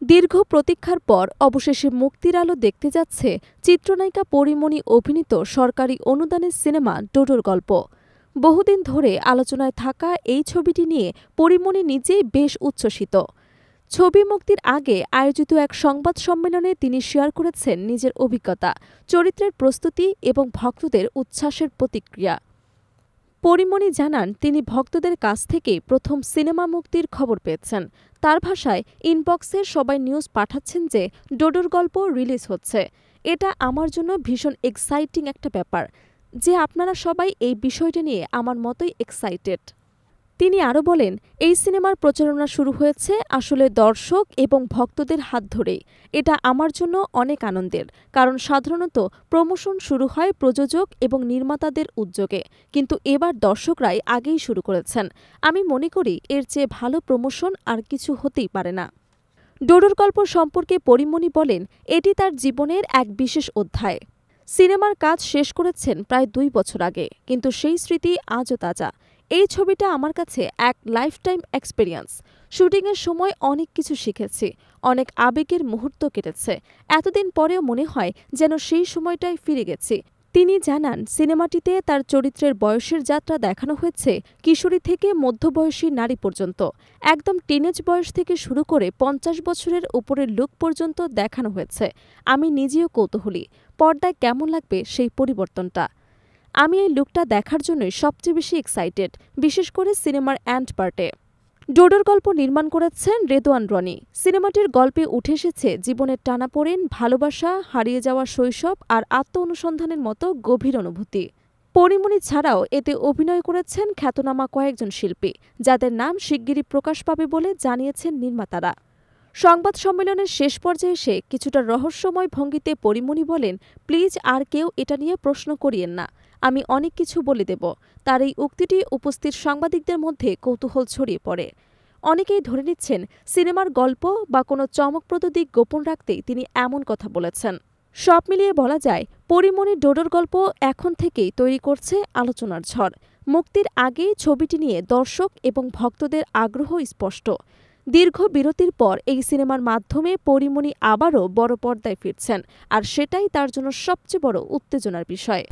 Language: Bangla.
দীর্ঘ প্রতীক্ষার পর অবশেষে মুক্তির আলো দেখতে যাচ্ছে চিত্রনায়িকা পরীমণি অভিনীত সরকারি অনুদানের সিনেমা ডোডোর গল্প। বহুদিন ধরে আলোচনায় থাকা এই ছবিটি নিয়ে পরীমণি নিজেই বেশ উচ্ছ্বসিত। ছবি মুক্তির আগে আয়োজিত এক সংবাদ সম্মেলনে তিনি শেয়ার করেছেন নিজের অভিজ্ঞতা, চরিত্রের প্রস্তুতি এবং ভক্তদের উচ্ছ্বাসের প্রতিক্রিয়া। পরীমণি জানান, তিনি ভক্তদের কাছ থেকে প্রথম সিনেমা মুক্তির খবর পেয়েছেন। তার ভাষায়, ইনবক্সে সবাই নিউজ পাঠাচ্ছেন যে ডোডোর গল্প রিলিজ হচ্ছে। এটা আমার জন্য ভীষণ এক্সাইটিং একটা ব্যাপার যে আপনারা সবাই এই বিষয়টা নিয়ে আমার মতোই এক্সাইটেড। তিনি আরও বলেন, এই সিনেমার প্রচারণা শুরু হয়েছে আসলে দর্শক এবং ভক্তদের হাত ধরেই। এটা আমার জন্য অনেক আনন্দের, কারণ সাধারণত প্রমোশন শুরু হয় প্রযোজক এবং নির্মাতাদের উদ্যোগে, কিন্তু এবার দর্শকরাই আগেই শুরু করেছেন। আমি মনে করি এর চেয়ে ভালো প্রমোশন আর কিছু হতেই পারে না। ডোডোর গল্প সম্পর্কে পরীমণি বলেন, এটি তার জীবনের এক বিশেষ অধ্যায়। সিনেমার কাজ শেষ করেছেন প্রায় 2 বছর আগে, কিন্তু সেই স্মৃতি আজও তাজা। এই ছবিটা আমার কাছে এক লাইফটাইম এক্সপেরিয়েন্স। শুটিংয়ের সময় অনেক কিছু শিখেছি, অনেক আবেগের মুহূর্ত কেটেছে। এতদিন পরেও মনে হয় যেন সেই সময়টায় ফিরে গেছি। তিনি জানান, সিনেমাটিতে তার চরিত্রের বয়সের যাত্রা দেখানো হয়েছে কিশোরী থেকে মধ্যবয়সী নারী পর্যন্ত। একদম টিনেজ বয়স থেকে শুরু করে 50 বছরের উপরের লুক পর্যন্ত দেখানো হয়েছে। আমি নিজেও কৌতূহলী, পর্দায় কেমন লাগবে সেই পরিবর্তনটা। আমি এই লুকটা দেখার জন্যই সবচেয়ে বেশি এক্সাইটেড, বিশেষ করে সিনেমার এন্ড পার্টে। ডোডোর গল্প নির্মাণ করেছেন রেদওয়ান রনি। সিনেমাটির গল্পে উঠে এসেছে জীবনের টানাপোড়েন, ভালোবাসা, হারিয়ে যাওয়া শৈশব আর আত্ম অনুসন্ধানের মতো গভীর অনুভূতি। পরীমণি ছাড়াও এতে অভিনয় করেছেন খ্যাতনামা কয়েকজন শিল্পী, যাদের নাম শিগগিরই প্রকাশ পাবে বলে জানিয়েছেন নির্মাতারা। সংবাদ সম্মেলনের শেষ পর্যায়ে এসে কিছুটা রহস্যময় ভঙ্গিতে পরীমণি বলেন, প্লিজ আর কেউ এটা নিয়ে প্রশ্ন করিয়েন না, আমি অনেক কিছু বলে দেব। তার এই উক্তিটি উপস্থিত সাংবাদিকদের মধ্যে কৌতূহল ছড়িয়ে পড়ে। অনেকেই ধরে নিচ্ছেন সিনেমার গল্প বা কোনো চমকপ্রদ দিক গোপন রাখতেই তিনি এমন কথা বলেছেন। সব মিলিয়ে বলা যায়, পরীমণি ডোডোর গল্প এখন থেকেই তৈরি করছে আলোচনার ঝড়। মুক্তির আগেই ছবিটি নিয়ে দর্শক এবং ভক্তদের আগ্রহ স্পষ্ট। দীর্ঘ বিরতির পর এই সিনেমার মাধ্যমে পরীমণি আবারও বড় পর্দায় ফিরছেন, আর সেটাই তার জন্য সবচেয়ে বড় উত্তেজনার বিষয়।